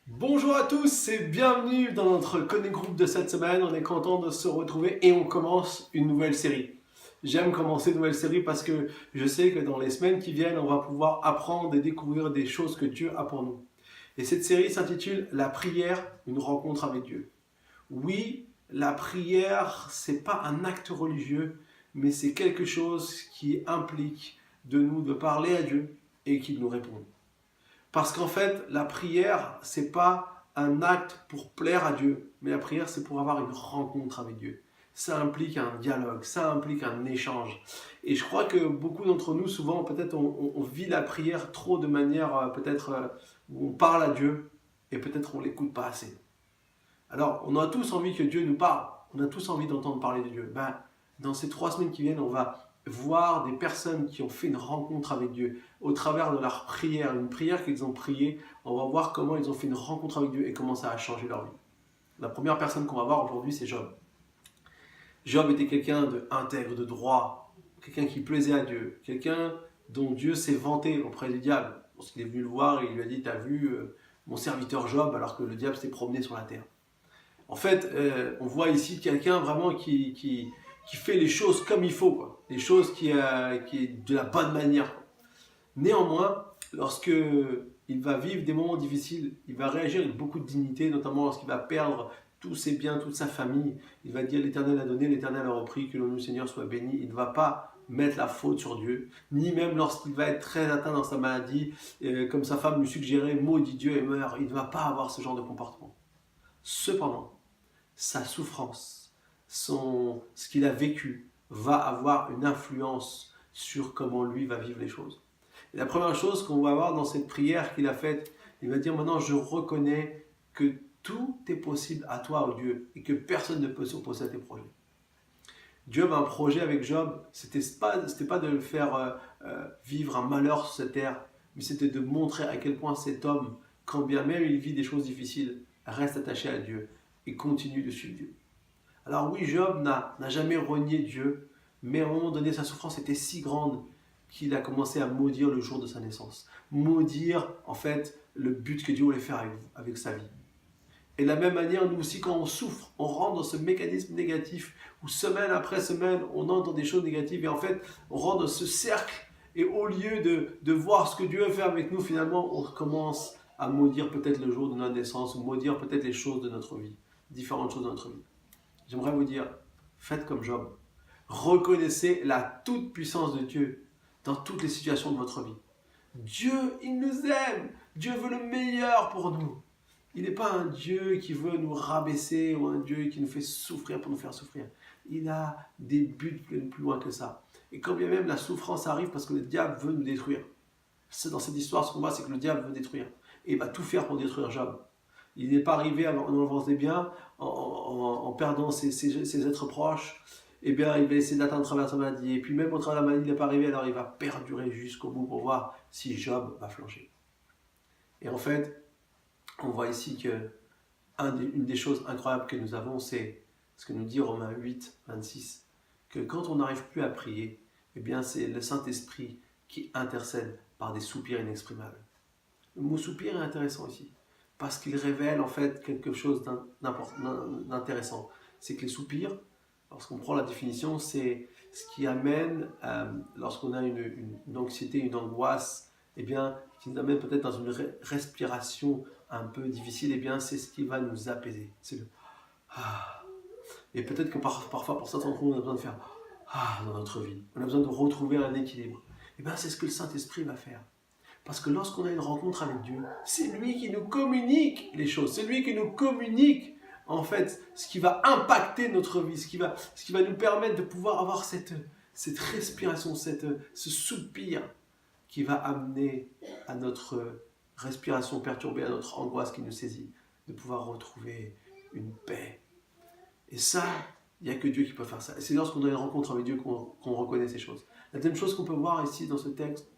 Bonjour à tous et bienvenue dans notre Connect Group de cette semaine. On est content de se retrouver et on commence une nouvelle série. J'aime commencer une nouvelle série parce que je sais que dans les semaines qui viennent, on va pouvoir apprendre et découvrir des choses que Dieu a pour nous. Et cette série s'intitule La prière, une rencontre avec Dieu. Oui, la prière, c'est pas un acte religieux, mais c'est quelque chose qui implique de nous de parler à Dieu et qu'il nous réponde. Parce qu'en fait, la prière, c'est pas un acte pour plaire à Dieu, mais la prière, c'est pour avoir une rencontre avec Dieu. Ça implique un dialogue, ça implique un échange. Et je crois que beaucoup d'entre nous, souvent, peut-être, on vit la prière trop de manière, où on parle à Dieu, et peut-être on l'écoute pas assez. Alors, on a tous envie que Dieu nous parle. On a tous envie d'entendre parler de Dieu. Ben, dans ces 3 semaines qui viennent, on va voir des personnes qui ont fait une rencontre avec Dieu au travers de leur prière, une prière qu'ils ont priée. On va voir comment ils ont fait une rencontre avec Dieu et comment ça a changé leur vie. La première personne qu'on va voir aujourd'hui, c'est Job. Job était quelqu'un d'intègre, de droit, quelqu'un qui plaisait à Dieu, quelqu'un dont Dieu s'est vanté auprès du diable. Lorsqu'il est venu le voir, il lui a dit, t'as vu mon serviteur Job, alors que le diable s'est promené sur la terre. En fait, on voit ici quelqu'un vraiment qui fait les choses comme il faut, quoi. Les choses qui est de la bonne manière. Néanmoins, lorsque il va vivre des moments difficiles, il va réagir avec beaucoup de dignité, notamment lorsqu'il va perdre tous ses biens, toute sa famille. Il va dire l'Éternel a donné, l'Éternel a repris, que le nom du Seigneur soit béni. Il ne va pas mettre la faute sur Dieu, ni même lorsqu'il va être très atteint dans sa maladie, comme sa femme lui suggérait, maudit Dieu et meurt. Il ne va pas avoir ce genre de comportement. Cependant, sa souffrance, ce qu'il a vécu, va avoir une influence sur comment lui va vivre les choses. Et la première chose qu'on va voir dans cette prière qu'il a faite, il va dire maintenant je reconnais que tout est possible à toi, oh Dieu, et que personne ne peut s'opposer à tes projets. Dieu a un projet avec Job, c'était pas de le faire vivre un malheur sur cette terre, mais c'était de montrer à quel point cet homme, quand bien même il vit des choses difficiles, reste attaché à Dieu et continue de suivre Dieu. Alors oui, Job n'a jamais renié Dieu, mais à un moment donné, sa souffrance était si grande qu'il a commencé à maudire le jour de sa naissance. Maudire, en fait, le but que Dieu voulait faire avec sa vie. Et de la même manière, nous aussi, quand on souffre, on rentre dans ce mécanisme négatif où semaine après semaine, on entre dans des choses négatives et en fait, on rentre dans ce cercle et au lieu de voir ce que Dieu veut faire avec nous, finalement, on commence à maudire peut-être le jour de notre naissance ou maudire peut-être les choses de notre vie, différentes choses de notre vie. J'aimerais vous dire, faites comme Job. Reconnaissez la toute-puissance de Dieu dans toutes les situations de votre vie. Dieu, il nous aime. Dieu veut le meilleur pour nous. Il n'est pas un Dieu qui veut nous rabaisser ou un Dieu qui nous fait souffrir pour nous faire souffrir. Il a des buts plus loin que ça. Et quand bien même la souffrance arrive parce que le diable veut nous détruire. C'est dans cette histoire, ce qu'on voit, c'est que le diable veut détruire. Et il va tout faire pour détruire Job. Il n'est pas arrivé en avance des biens, en perdant ses êtres proches. Eh bien, il va essayer d'atteindre à travers sa maladie. Et puis même au travers de la maladie, il n'est pas arrivé, alors il va perdurer jusqu'au bout pour voir si Job va flancher. Et en fait, on voit ici que une des choses incroyables que nous avons, c'est ce que nous dit Romains 8, 26, que quand on n'arrive plus à prier, eh bien c'est le Saint-Esprit qui intercède par des soupirs inexprimables. Le mot soupir est intéressant ici, parce qu'il révèle en fait quelque chose d'intéressant. C'est que les soupirs, lorsqu'on prend la définition, c'est ce qui amène, lorsqu'on a une anxiété, une angoisse, eh bien, qui nous amène peut-être dans une respiration un peu difficile, eh bien, c'est ce qui va nous apaiser. C'est le ah. Et peut-être que parfois, pour certains d'entre nous, on a besoin de faire dans notre vie. On a besoin de retrouver un équilibre. Eh bien, c'est ce que le Saint-Esprit va faire. Parce que lorsqu'on a une rencontre avec Dieu, c'est lui qui nous communique les choses. C'est lui qui nous communique, en fait, ce qui va impacter notre vie, ce qui va nous permettre de pouvoir avoir cette respiration, ce soupir qui va amener à notre respiration perturbée, à notre angoisse qui nous saisit, de pouvoir retrouver une paix. Et ça, il n'y a que Dieu qui peut faire ça. Et c'est lorsqu'on a une rencontre avec Dieu qu'on reconnaît ces choses. La deuxième chose qu'on peut voir ici dans ce texte,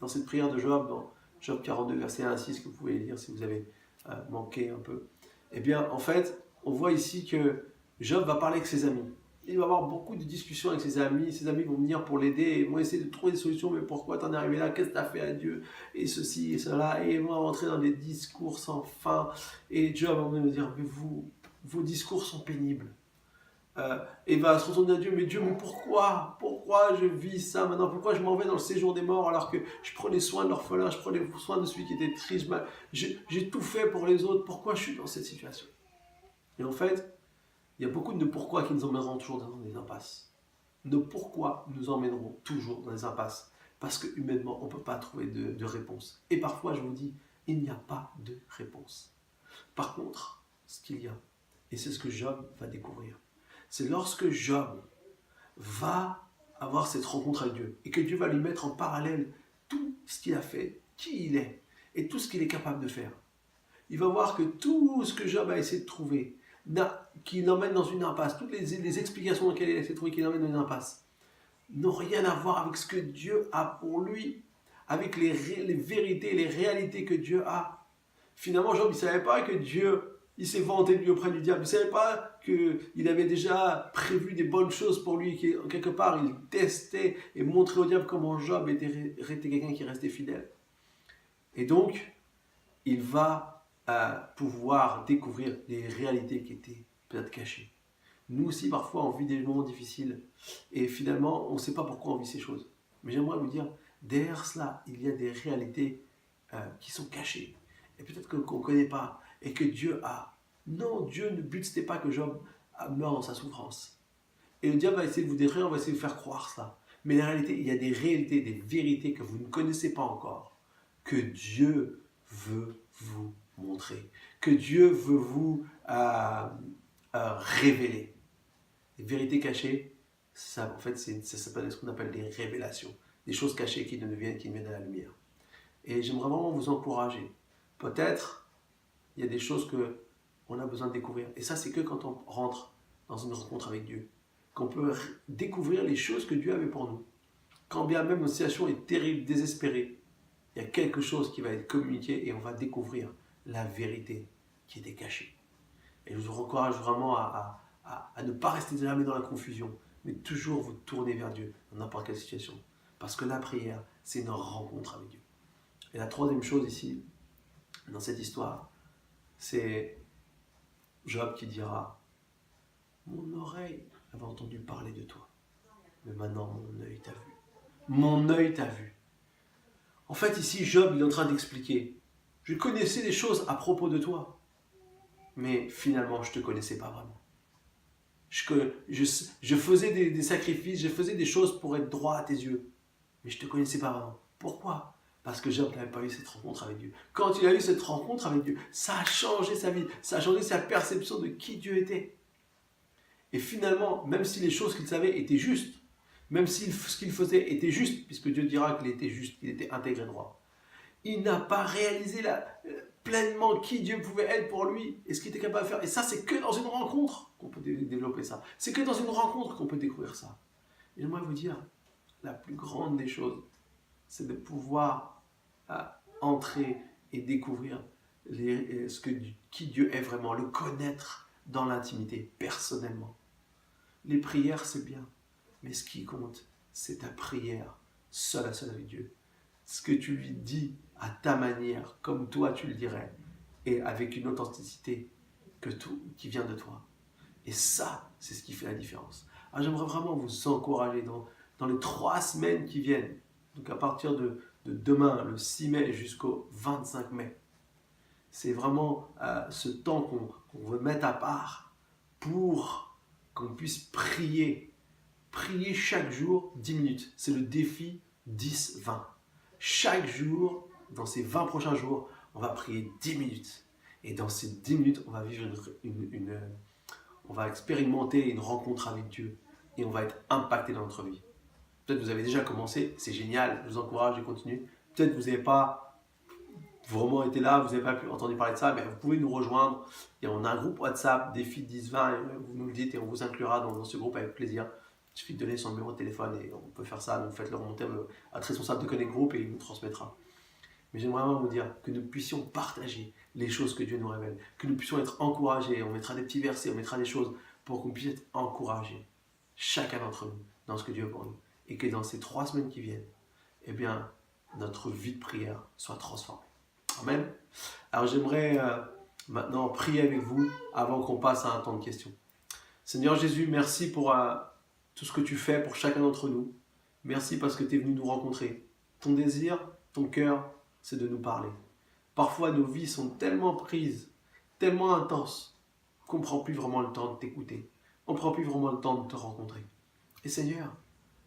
dans cette prière de Job, dans Job 42, verset 1 à 6, que vous pouvez lire si vous avez manqué un peu, eh bien, en fait, on voit ici que Job va parler avec ses amis. il va avoir beaucoup de discussions avec ses amis vont venir pour l'aider, ils vont essayer de trouver des solutions, mais pourquoi t'en es arrivé là, qu'est-ce que t'as fait à Dieu, et ceci et cela, et ils vont rentrer dans des discours sans fin, et Dieu va me dire, mais vos discours sont pénibles. Et va se retourner à Dieu, mais Dieu, mais pourquoi je vis ça maintenant, pourquoi je m'en vais dans le séjour des morts alors que je prenais soin de l'orphelin, je prenais soin de celui qui était triste, j'ai tout fait pour les autres, pourquoi je suis dans cette situation? Et en fait, il y a beaucoup de pourquoi qui nous emmèneront toujours dans des impasses. Nos pourquoi nous emmèneront toujours dans des impasses. Parce que humainement, on ne peut pas trouver de réponse. Et parfois, je vous dis, il n'y a pas de réponse. Par contre, ce qu'il y a, et c'est ce que Job va découvrir, c'est lorsque Job va avoir cette rencontre avec Dieu et que Dieu va lui mettre en parallèle tout ce qu'il a fait, qui il est et tout ce qu'il est capable de faire. Il va voir que tout ce que Job a essayé de trouver, qui l'emmène dans une impasse, toutes les explications dans lesquelles il a essayé de trouver qui l'emmènent dans une impasse, n'ont rien à voir avec ce que Dieu a pour lui, avec les vérités, les réalités que Dieu a. Finalement, Job, il ne savait pas que Dieu, il s'est vanté de lui auprès du diable. Il ne savait pas qu'il avait déjà prévu des bonnes choses pour lui, que quelque part, il testait et montrait au diable comment Job était quelqu'un qui restait fidèle. Et donc, il va pouvoir découvrir les réalités qui étaient peut-être cachées. Nous aussi, parfois, on vit des moments difficiles et finalement, on ne sait pas pourquoi on vit ces choses. Mais j'aimerais vous dire, derrière cela, il y a des réalités qui sont cachées et peut-être qu'on ne connaît pas et que Dieu a. Non, Dieu ne but pas que Job meure dans sa souffrance. Et le diable va essayer de vous détruire, on va essayer de vous faire croire ça. Mais en réalité, il y a des réalités, des vérités que vous ne connaissez pas encore, que Dieu veut vous montrer, que Dieu veut vous révéler. Les vérités cachées, ça, en fait, ça s'appelle ce qu'on appelle des révélations, des choses cachées qui viennent à la lumière. Et j'aimerais vraiment vous encourager. Peut-être, il y a des choses qu'on a besoin de découvrir. Et ça, c'est que quand on rentre dans une rencontre avec Dieu, qu'on peut découvrir les choses que Dieu avait pour nous. Quand bien même notre situation est terrible, désespérée, il y a quelque chose qui va être communiqué et on va découvrir la vérité qui était cachée. Et je vous encourage vraiment à ne pas rester jamais dans la confusion, mais toujours vous tourner vers Dieu dans n'importe quelle situation. Parce que la prière, c'est une rencontre avec Dieu. Et la troisième chose ici, dans cette histoire, c'est Job qui dira « Mon oreille avait entendu parler de toi, mais maintenant mon œil t'a vu. Mon œil t'a vu. » En fait, ici, Job, il est en train d'expliquer « Je connaissais des choses à propos de toi, mais finalement, je ne te connaissais pas vraiment. Je faisais des sacrifices, je faisais des choses pour être droit à tes yeux, mais je ne te connaissais pas vraiment. Pourquoi ? Parce que Job n'avait pas eu cette rencontre avec Dieu. Quand il a eu cette rencontre avec Dieu, ça a changé sa vie, ça a changé sa perception de qui Dieu était. Et finalement, même si les choses qu'il savait étaient justes, même si ce qu'il faisait était juste, puisque Dieu dira qu'il était juste, qu'il était intégré droit, il n'a pas réalisé pleinement qui Dieu pouvait être pour lui et ce qu'il était capable de faire. Et ça, c'est que dans une rencontre qu'on peut développer ça. C'est que dans une rencontre qu'on peut découvrir ça. Et j'aimerais vous dire, la plus grande des choses, c'est de pouvoir entrer et découvrir qui Dieu est vraiment, le connaître dans l'intimité, personnellement. Les prières, c'est bien, mais ce qui compte, c'est ta prière, seule à seule avec Dieu. Ce que tu lui dis à ta manière, comme toi tu le dirais, et avec une authenticité qui vient de toi. Et ça, c'est ce qui fait la différence. Alors j'aimerais vraiment vous encourager dans les 3 semaines qui viennent, donc à partir de demain, le 6 mai jusqu'au 25 mai. C'est vraiment ce temps qu'on veut mettre à part pour qu'on puisse prier. Prier chaque jour 10 minutes. C'est le défi 10-20. Chaque jour, dans ces 20 prochains jours, on va prier 10 minutes. Et dans ces 10 minutes, on va vivre on va expérimenter une rencontre avec Dieu. Et on va être impacté dans notre vie. Peut-être que vous avez déjà commencé, c'est génial, je vous encourage et continue. Peut-être que vous n'avez pas vraiment été là, vous n'avez pas entendu parler de ça, mais vous pouvez nous rejoindre. Et on a un groupe WhatsApp, défi 10-20, vous nous le dites et on vous inclura dans ce groupe avec plaisir. Il suffit de donner son numéro de téléphone et on peut faire ça. Donc faites-le remonter à notre responsable de Connect Group et il nous transmettra. Mais j'aimerais vraiment vous dire que nous puissions partager les choses que Dieu nous révèle, que nous puissions être encouragés. On mettra des petits versets, on mettra des choses pour qu'on puisse être encouragés. chacun d'entre nous dans ce que Dieu a pour nous. Et que dans ces 3 semaines qui viennent, eh bien, notre vie de prière soit transformée. Amen. Alors j'aimerais maintenant prier avec vous avant qu'on passe à un temps de questions. Seigneur Jésus, merci pour tout ce que tu fais pour chacun d'entre nous. Merci parce que tu es venu nous rencontrer. Ton désir, ton cœur, c'est de nous parler. Parfois, nos vies sont tellement prises, tellement intenses, qu'on ne prend plus vraiment le temps de t'écouter. On ne prend plus vraiment le temps de te rencontrer. Et Seigneur,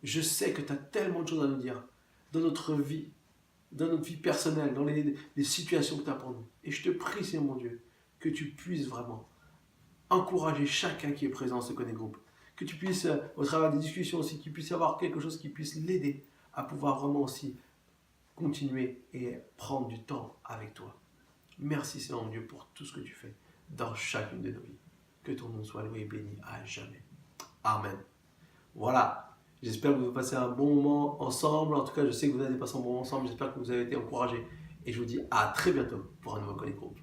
je sais que tu as tellement de choses à nous dire dans notre vie personnelle, dans les situations que tu as pour nous. Et je te prie, Seigneur mon Dieu, que tu puisses vraiment encourager chacun qui est présent dans ce Connect Group. Que tu puisses, au travers des discussions aussi, qu'il puisse y avoir quelque chose qui puisse l'aider à pouvoir vraiment aussi continuer et prendre du temps avec toi. Merci Seigneur mon Dieu pour tout ce que tu fais dans chacune de nos vies. Que ton nom soit loué et béni à jamais. Amen. Voilà. J'espère que vous passez un bon moment ensemble. En tout cas, je sais que vous avez passé un bon moment ensemble. J'espère que vous avez été encouragés. Et je vous dis à très bientôt pour un nouveau Connect Group.